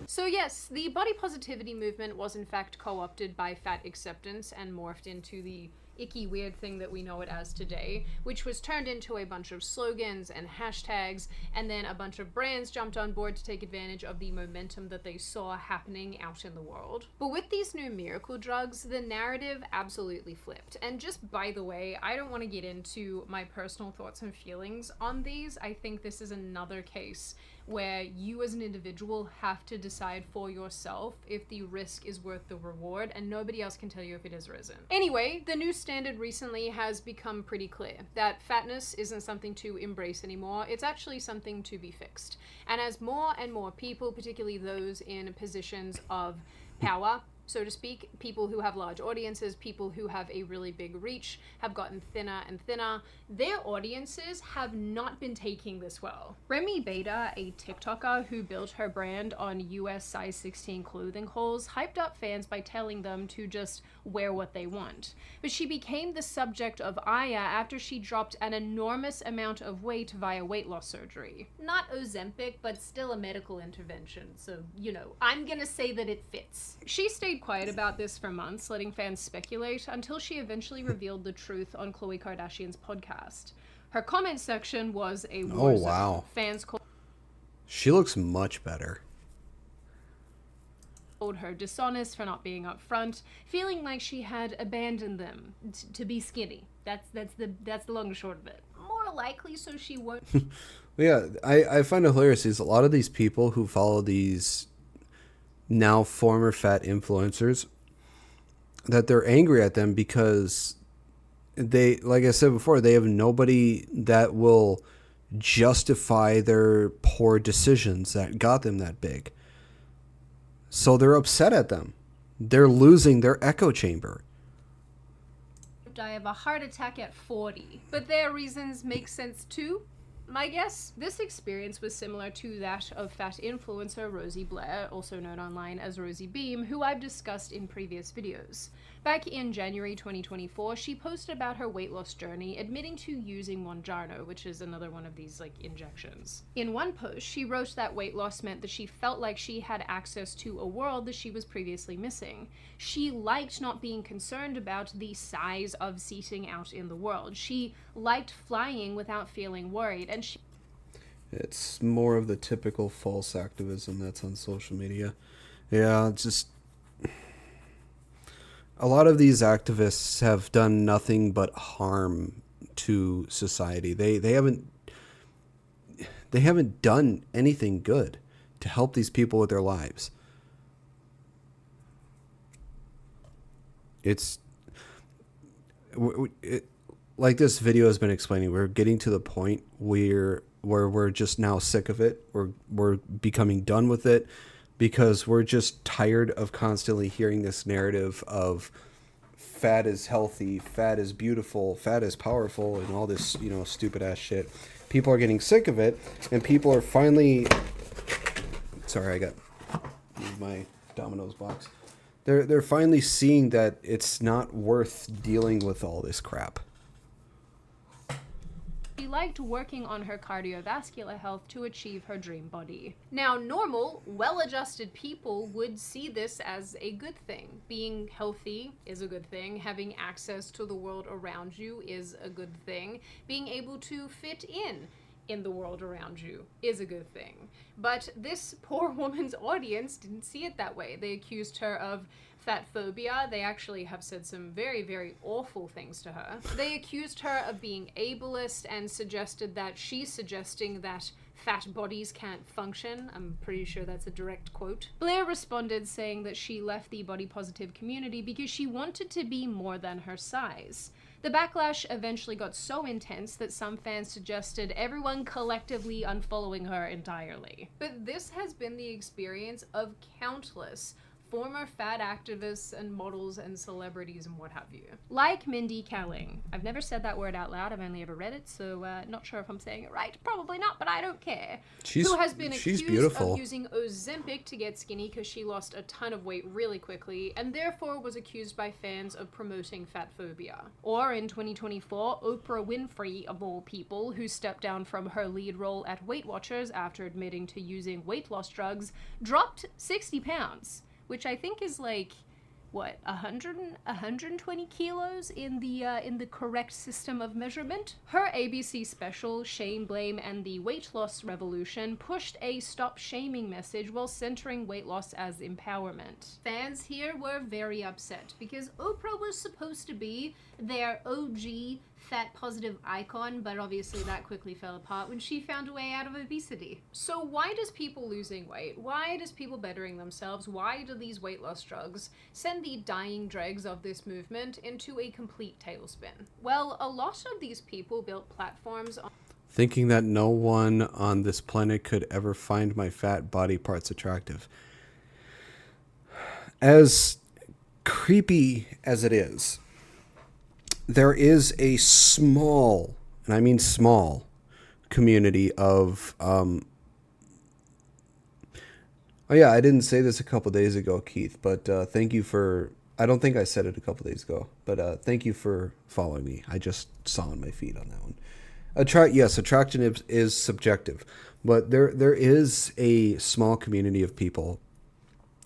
Speaker 3: So yes, the body positivity movement was in fact co-opted by fat acceptance and morphed into the icky weird thing that we know it as today, which was turned into a bunch of slogans and hashtags, and then a bunch of brands jumped on board to take advantage of the momentum that they saw happening out in the world. But with these new miracle drugs, the narrative absolutely flipped. And just by the way, I don't want to get into my personal thoughts and feelings on these. I think this is another case where you as an individual have to decide for yourself if the risk is worth the reward, and nobody else can tell you if it is or isn't. Anyway, the new standard recently has become pretty clear that fatness isn't something to embrace anymore, it's actually something to be fixed. And as more and more people, particularly those in positions of power, so to speak, people who have large audiences, people who have a really big reach, have gotten thinner and thinner, their audiences have not been taking this well. Remy Bader, a TikToker who built her brand on US size 16 clothing hauls, hyped up fans by telling them to just wear what they want. But she became the subject of ire after she dropped an enormous amount of weight via weight loss surgery. Not Ozempic, but still a medical intervention, so, I'm gonna say that it fits. She stayed stayed quiet about this for months, letting fans speculate, until she eventually revealed the truth on Khloe Kardashian's podcast. Her comment section was a war zone.
Speaker 2: wow.
Speaker 3: Fans called
Speaker 2: She looks much better.
Speaker 3: her dishonest for not being upfront, feeling like she had abandoned them to be skinny. That's the long and short of it. More likely so she won't.
Speaker 2: Yeah, I find it hilarious is a lot of these people who follow these now former fat influencers, that they're angry at them because they, like I said before, they have nobody that will justify their poor decisions that got them that big. So they're upset at them. They're losing their echo chamber.
Speaker 3: Die of a heart attack at 40. But their reasons make sense too, my guess. This experience was similar to that of fat influencer Rosie Blair, also known online as Rosie Beam, who I've discussed in previous videos. Back in January 2024, she posted about her weight loss journey, admitting to using Mounjaro, which is another one of these injections. In one post, she wrote that weight loss meant that she felt like she had access to a world that she was previously missing. She liked not being concerned about the size of seating out in the world. She liked flying without feeling worried, and she...
Speaker 2: It's more of the typical false activism that's on social media. Yeah, it's just... A lot of these activists have done nothing but harm to society. They haven't done anything good to help these people with their lives. Like this video has been explaining, we're getting to the point where we're just now sick of it. We're becoming done with it, because we're just tired of constantly hearing this narrative of fat is healthy, fat is beautiful, fat is powerful, and all this, stupid ass shit. People are getting sick of it, and people are finally... Sorry, I got my Domino's box. They're finally seeing that it's not worth dealing with all this crap.
Speaker 3: She liked working on her cardiovascular health to achieve her dream body. Now, normal, well-adjusted people would see this as a good thing. Being healthy is a good thing. Having access to the world around you is a good thing. Being able to fit in the world around you is a good thing. But this poor woman's audience didn't see it that way. They accused her of fat phobia. They actually have said some very, very awful things to her. They accused her of being ableist and suggested that she's suggesting that fat bodies can't function. I'm pretty sure that's a direct quote. Blair responded saying that she left the body positive community because she wanted to be more than her size. The backlash eventually got so intense that some fans suggested everyone collectively unfollowing her entirely. But this has been the experience of countless former fat activists and models and celebrities and what have you. Like Mindy Kaling. I've never said that word out loud, I've only ever read it, so not sure if I'm saying it right. Probably not, but I don't care. Who has been accused of using Ozempic to get skinny because she lost a ton of weight really quickly, and therefore was accused by fans of promoting fat phobia. Or in 2024, Oprah Winfrey, of all people, who stepped down from her lead role at Weight Watchers after admitting to using weight loss drugs, dropped 60 pounds. Which I think is like, what, 120 kilos in the correct system of measurement? Her ABC special, Shame, Blame, and the Weight Loss Revolution, pushed a stop shaming message while centering weight loss as empowerment. Fans here were very upset because Oprah was supposed to be their OG fat positive icon, but obviously that quickly fell apart when she found a way out of obesity. So why does people losing weight, why does people bettering themselves, why do these weight loss drugs send the dying dregs of this movement into a complete tailspin? Well, a lot of these people built platforms on
Speaker 2: Thinking that no one on this planet could ever find my fat body parts attractive. As creepy as it is, there is a small, and I mean small, community of, oh yeah, I didn't say this a couple days ago, Keith, but thank you for, I don't think I said it a couple days ago, but thank you for following me. I just saw on my feed on that one. Yes, attraction is subjective, but there is a small community of people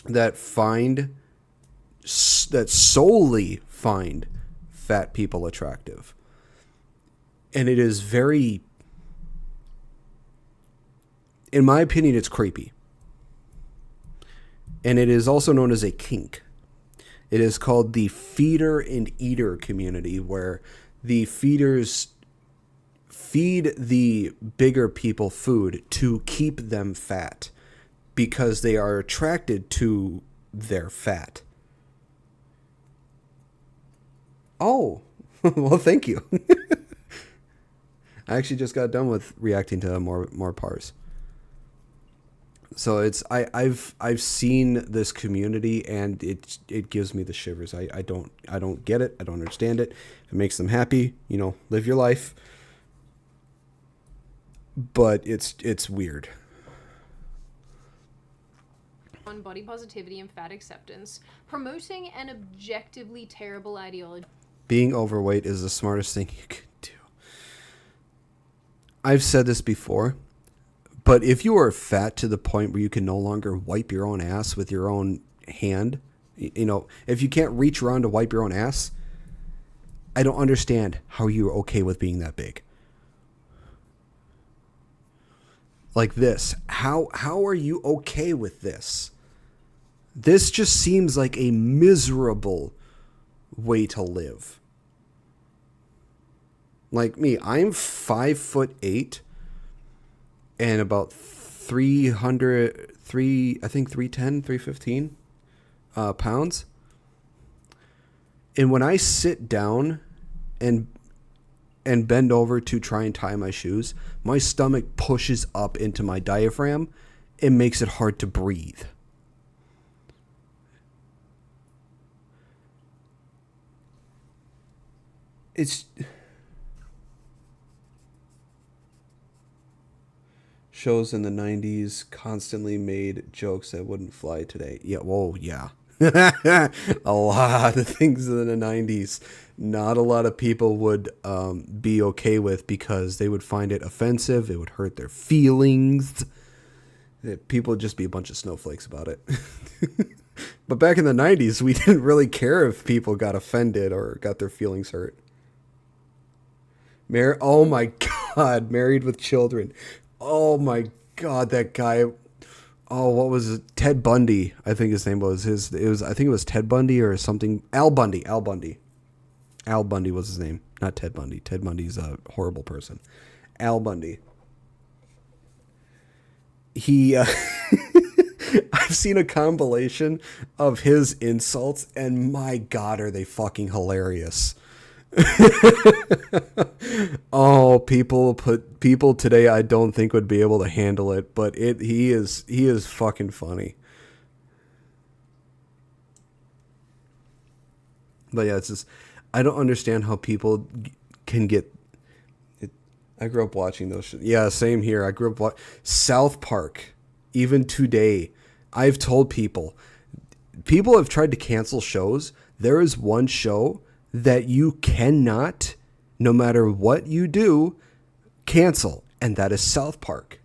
Speaker 2: that find that solely find fat people attractive. And it is very, in my opinion, it's creepy. And it is also known as a kink. It is called the feeder and eater community, where the feeders feed the bigger people food to keep them fat because they are attracted to their fat. Oh, well, thank you. I actually just got done with reacting to more pars. So it's I've seen this community, and it gives me the shivers. I don't get it. I don't understand it. If it makes them happy, live your life. But it's weird.
Speaker 3: On body positivity and fat acceptance, promoting an objectively terrible ideology.
Speaker 2: Being overweight is the smartest thing you can do. I've said this before, but if you are fat to the point where you can no longer wipe your own ass with your own hand, if you can't reach around to wipe your own ass, I don't understand how you're okay with being that big. Like this. How are you okay with this? This just seems like a miserable way to live. Like me, I'm 5'8" and about 315 pounds. And when I sit down and bend over to try and tie my shoes, my stomach pushes up into my diaphragm. It makes it hard to breathe. It's shows in the 90s constantly made jokes that wouldn't fly today. Yeah, whoa, yeah. A lot of things in the 90s not a lot of people would be okay with because they would find it offensive. It would hurt their feelings. People would just be a bunch of snowflakes about it. But back in the 90s, we didn't really care if people got offended or got their feelings hurt. Oh my God, Married with Children. Oh my God, that guy. Oh, what was it? Ted Bundy, I think his name was. I think it was Ted Bundy or something. Al Bundy. Al Bundy was his name, not Ted Bundy. Ted Bundy's a horrible person. Al Bundy. I've seen a compilation of his insults, and my God, are they fucking hilarious. Oh, people today I don't think would be able to handle it, but he is fucking funny. But yeah, it's just, I don't understand how people can get it. I grew up watching those shit. Yeah, same here. I grew up South Park. Even today, I've told people have tried to cancel shows. There is one show that you cannot, no matter what you do, cancel, and that is South Park.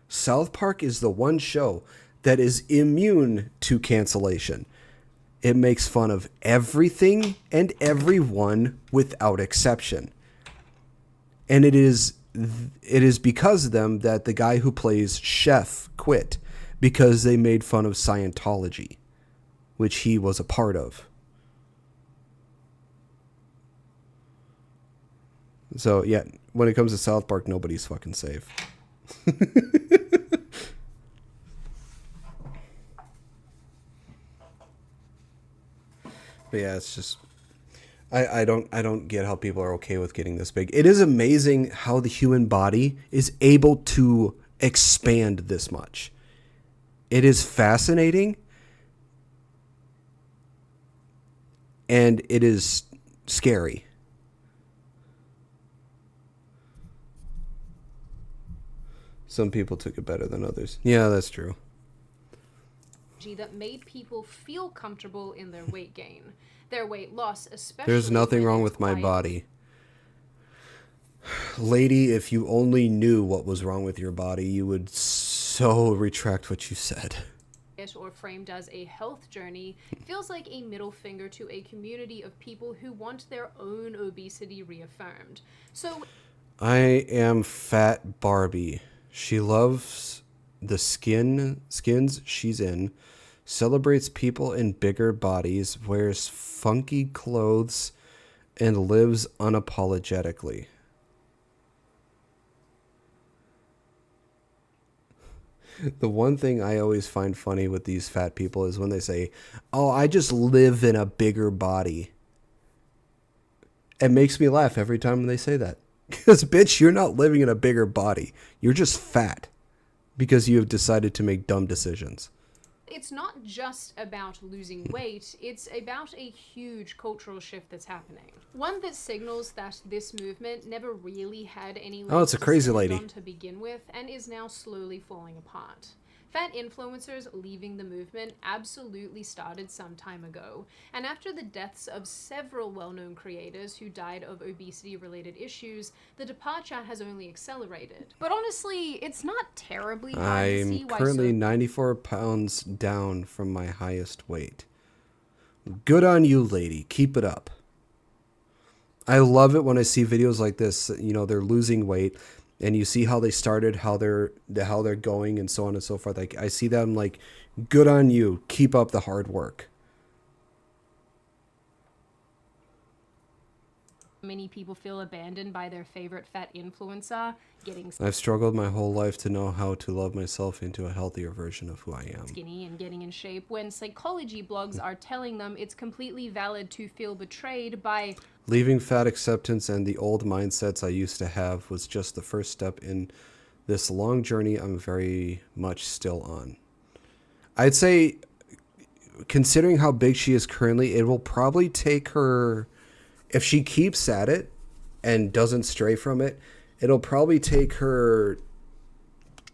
Speaker 2: South Park is the one show that is immune to cancellation. It makes fun of everything and everyone without exception. And it is because of them that the guy who plays Chef quit, because they made fun of Scientology, which he was a part of. So, yeah, when it comes to South Park, nobody's fucking safe. But yeah, it's just, I don't get how people are okay with getting this big. It is amazing how the human body is able to expand this much. It is fascinating, and it is scary. Some people took it better than others. Yeah, that's true.
Speaker 3: That made people feel comfortable in their weight gain, their weight loss, especially.
Speaker 2: There's nothing wrong with my body. Lady, if you only knew what was wrong with your body, you would so retract what you said.
Speaker 3: or framed as a health journey feels like a middle finger to a community of people who want their own obesity reaffirmed. So
Speaker 2: I am Fat Barbie. She loves the skins she's in, celebrates people in bigger bodies, wears funky clothes, and lives unapologetically. The one thing I always find funny with these fat people is when they say, "Oh, I just live in a bigger body." It makes me laugh every time they say that. Because, bitch, you're not living in a bigger body. You're just fat because you have decided to make dumb decisions.
Speaker 3: it's not just about losing weight, it's about a huge cultural shift that's happening. One that signals that this movement never really had any
Speaker 2: Oh, it's a crazy lady
Speaker 3: on to begin with and is now slowly falling apart. Fat influencers leaving the movement absolutely started some time ago, and after the deaths of several well-known creators who died of obesity-related issues, the departure has only accelerated. But honestly, it's not terribly hard to see
Speaker 2: I'm
Speaker 3: why
Speaker 2: currently 94 pounds down from my highest weight. Good on you, lady. Keep it up. I love it when I see videos like this. You know, they're losing weight, and you see how they started, how they're going, and so on and so forth. Like, I see them like, good on you. Keep up the hard work.
Speaker 3: many people feel abandoned by their favorite fat influencer, getting
Speaker 2: I've struggled my whole life to know how to love myself into a healthier version of who I am.
Speaker 3: skinny and getting in shape, when psychology blogs are telling them it's completely valid to feel betrayed by
Speaker 2: Leaving fat acceptance and the old mindsets I used to have was just the first step in this long journey I'm very much still on. I'd say, considering how big she is currently, it will probably take her, if she keeps at it and doesn't stray from it, it'll probably take her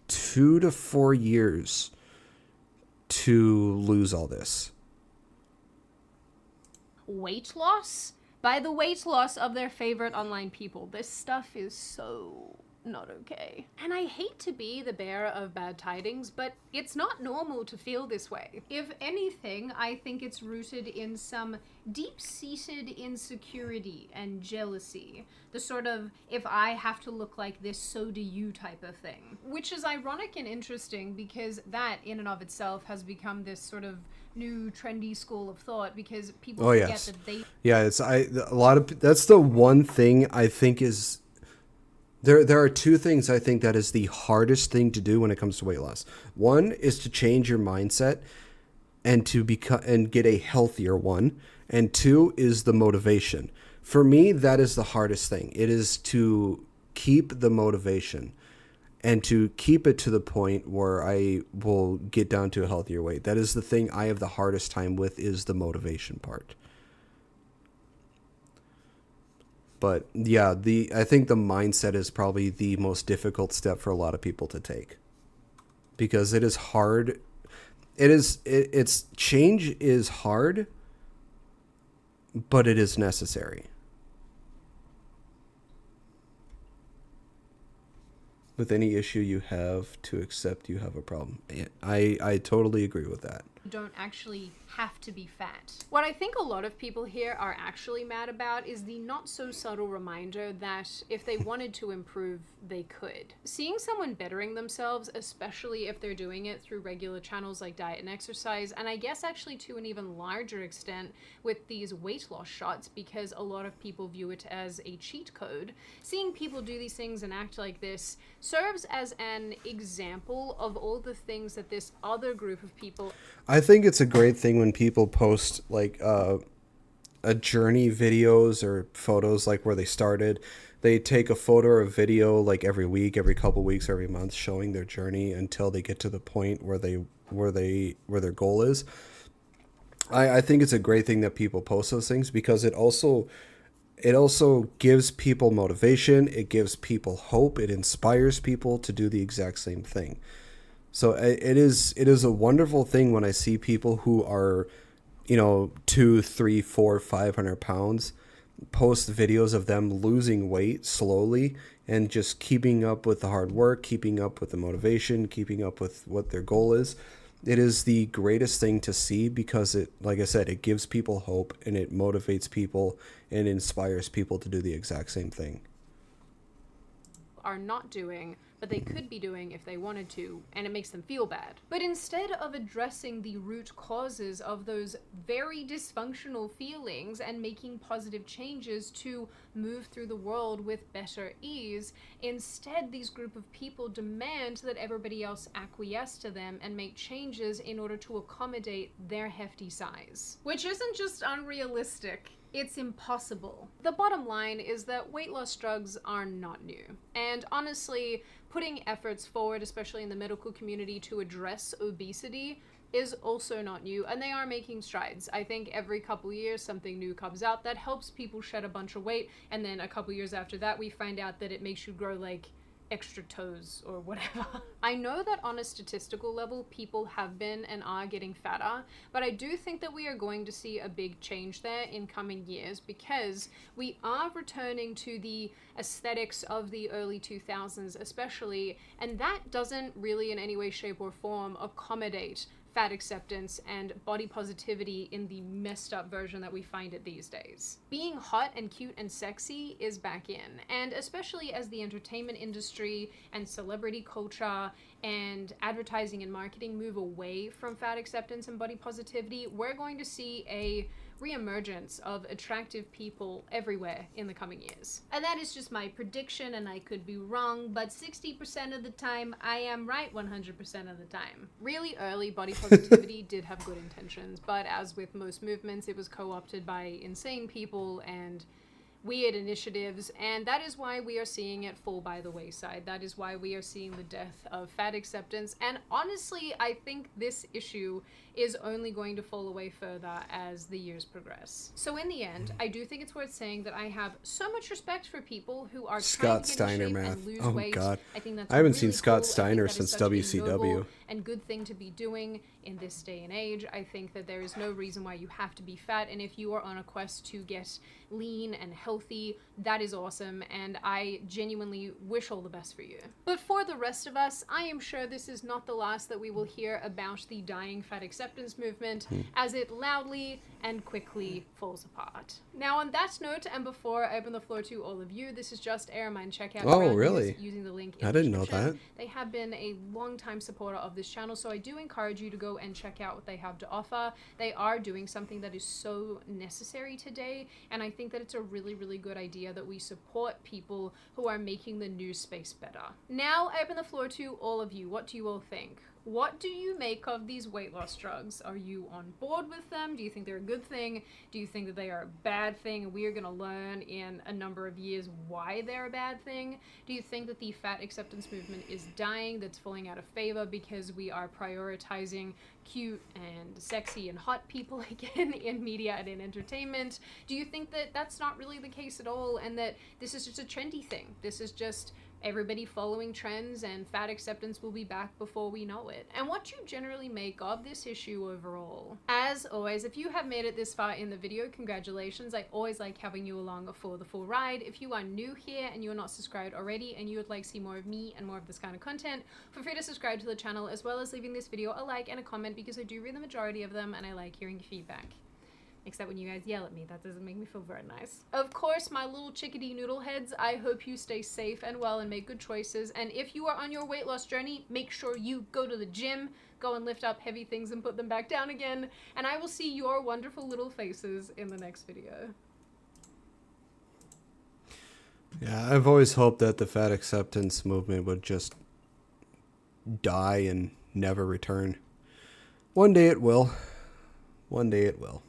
Speaker 2: 2 to 4 years to lose all this.
Speaker 3: weight loss by the weight loss of their favorite online people. This stuff is so not okay. And I hate to be the bearer of bad tidings, but it's not normal to feel this way. If anything, I think it's rooted in some deep-seated insecurity and jealousy. The sort of, if I have to look like this, so do you type of thing. Which is ironic and interesting because that, in and of itself, has become this sort of new trendy school of thought because people forget that they...
Speaker 2: Yeah, that's the one thing I think is... There are two things I think that is the hardest thing to do when it comes to weight loss. One is to change your mindset and to become and get a healthier one. And two is the motivation. For me, that is the hardest thing. It is to keep the motivation and to keep it to the point where I will get down to a healthier weight. That is the thing I have the hardest time with, is the motivation part. But yeah, I think the mindset is probably the most difficult step for a lot of people to take, because it is hard. It's change is hard, but it is necessary. With any issue you have to accept you have a problem. I totally agree with that.
Speaker 3: Don't actually have to be fat. What I think a lot of people here are actually mad about is the not so subtle reminder that if they wanted to improve, they could. Seeing someone bettering themselves, especially if they're doing it through regular channels like diet and exercise, and I guess actually to an even larger extent with these weight loss shots, because a lot of people view it as a cheat code, seeing people do these things and act like this serves as an example of all the things that this other group of people...
Speaker 2: I think it's a great thing when people post like a journey videos or photos, like where they started. They take a photo or a video like every week, every couple weeks, every month, showing their journey until they get to the point where their goal is. I think it's a great thing that people post those things, because it also gives people motivation. It gives people hope. It inspires people to do the exact same thing. So it is a wonderful thing when I see people who are, 2, 3, 4, 500 pounds post videos of them losing weight slowly and just keeping up with the hard work, keeping up with the motivation, keeping up with what their goal is. It is the greatest thing to see because it, like I said, it gives people hope and it motivates people and inspires people to do the exact same thing.
Speaker 3: Are not doing, but they could be doing if they wanted to, and it makes them feel bad. But instead of addressing the root causes of those very dysfunctional feelings and making positive changes to move through the world with better ease, instead these group of people demand that everybody else acquiesce to them and make changes in order to accommodate their hefty size. Which isn't just unrealistic, it's impossible. The bottom line is that weight loss drugs are not new. And honestly, putting efforts forward, especially in the medical community, to address obesity is also not new, and they are making strides. I think every couple years something new comes out that helps people shed a bunch of weight, and then a couple years after that we find out that it makes you grow like extra toes or whatever. I know that on a statistical level people have been and are getting fatter, but I do think that we are going to see a big change there in coming years because we are returning to the aesthetics of the early 2000s especially, and that doesn't really in any way, shape or form accommodate fat acceptance and body positivity in the messed up version that we find it these days. Being hot and cute and sexy is back in, and especially as the entertainment industry and celebrity culture and advertising and marketing move away from fat acceptance and body positivity, we're going to see a reemergence of attractive people everywhere in the coming years. And that is just my prediction, and I could be wrong, but 60% of the time I am right 100% of the time. Really early body positivity did have good intentions, but as with most movements, it was co-opted by insane people and weird initiatives, and that is why we are seeing it fall by the wayside. That is why we are seeing the death of fat acceptance, and honestly, I think this issue is only going to fall away further as the years progress. So in the end, I do think it's worth saying that I have so much respect for people who are trying to get in shape and lose weight.
Speaker 2: God.
Speaker 3: I think that's
Speaker 2: I haven't
Speaker 3: really
Speaker 2: seen Scott
Speaker 3: cool.
Speaker 2: Steiner
Speaker 3: I think that is
Speaker 2: since
Speaker 3: such a
Speaker 2: WCW.
Speaker 3: noble and good thing to be doing in this day and age. I think that there is no reason why you have to be fat, and if you are on a quest to get lean and healthy, that is awesome, and I genuinely wish all the best for you. But for the rest of us, I am sure this is not the last that we will hear about the dying fat acceptance movement as it loudly and quickly falls apart. Now on that note, and before I open the floor to all of you, this is just Airmine. Check out
Speaker 2: Oh, really?
Speaker 3: using the link in
Speaker 2: I
Speaker 3: the
Speaker 2: didn't know
Speaker 3: description.
Speaker 2: that.
Speaker 3: They have been a long-time supporter of this channel, so I do encourage you to go and check out what they have to offer. They are doing something that is so necessary today, and I think that it's a really, really good idea that we support people who are making the news space better. Now I open the floor to all of you. What do you all think? What do you make of these weight loss drugs? Are you on board with them? Do you think they're a good thing? Do you think that they are a bad thing and we are going to learn in a number of years why they're a bad thing? Do you think that the fat acceptance movement is dying, that's falling out of favor because we are prioritizing cute and sexy and hot people again in media and in entertainment? Do you think that that's not really the case at all and that this is just a trendy thing? This is just everybody following trends and fat acceptance will be back before we know it? And what you generally make of this issue overall. As always, if you have made it this far in the video, congratulations. I always like having you along for the full ride. If you are new here and you're not subscribed already and you would like to see more of me and more of this kind of content, feel free to subscribe to the channel as well as leaving this video a like and a comment because I do read the majority of them and I like hearing feedback. Except when you guys yell at me, that doesn't make me feel very nice. Of course, my little chickadee noodle heads, I hope you stay safe and well and make good choices. And if you are on your weight loss journey, make sure you go to the gym, go and lift up heavy things and put them back down again. And I will see your wonderful little faces in the next video.
Speaker 2: Yeah, I've always hoped that the fat acceptance movement would just die and never return. One day it will. One day it will.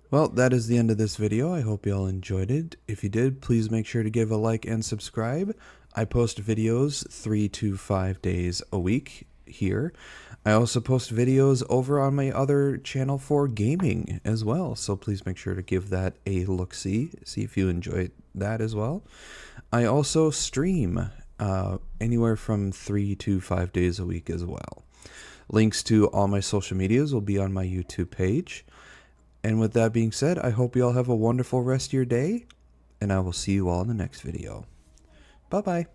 Speaker 1: Well, that is the end of this video. I hope you all enjoyed it. If you did, please make sure to give a like and subscribe. I post videos 3 to 5 days a week here. I also post videos over on my other channel for gaming as well, so please make sure to give that a look-see, see if you enjoy that as well. I also stream anywhere from 3 to 5 days a week as well. Links to all my social medias will be on my YouTube page. And with that being said, I hope you all have a wonderful rest of your day, and I will see you all in the next video. Bye-bye.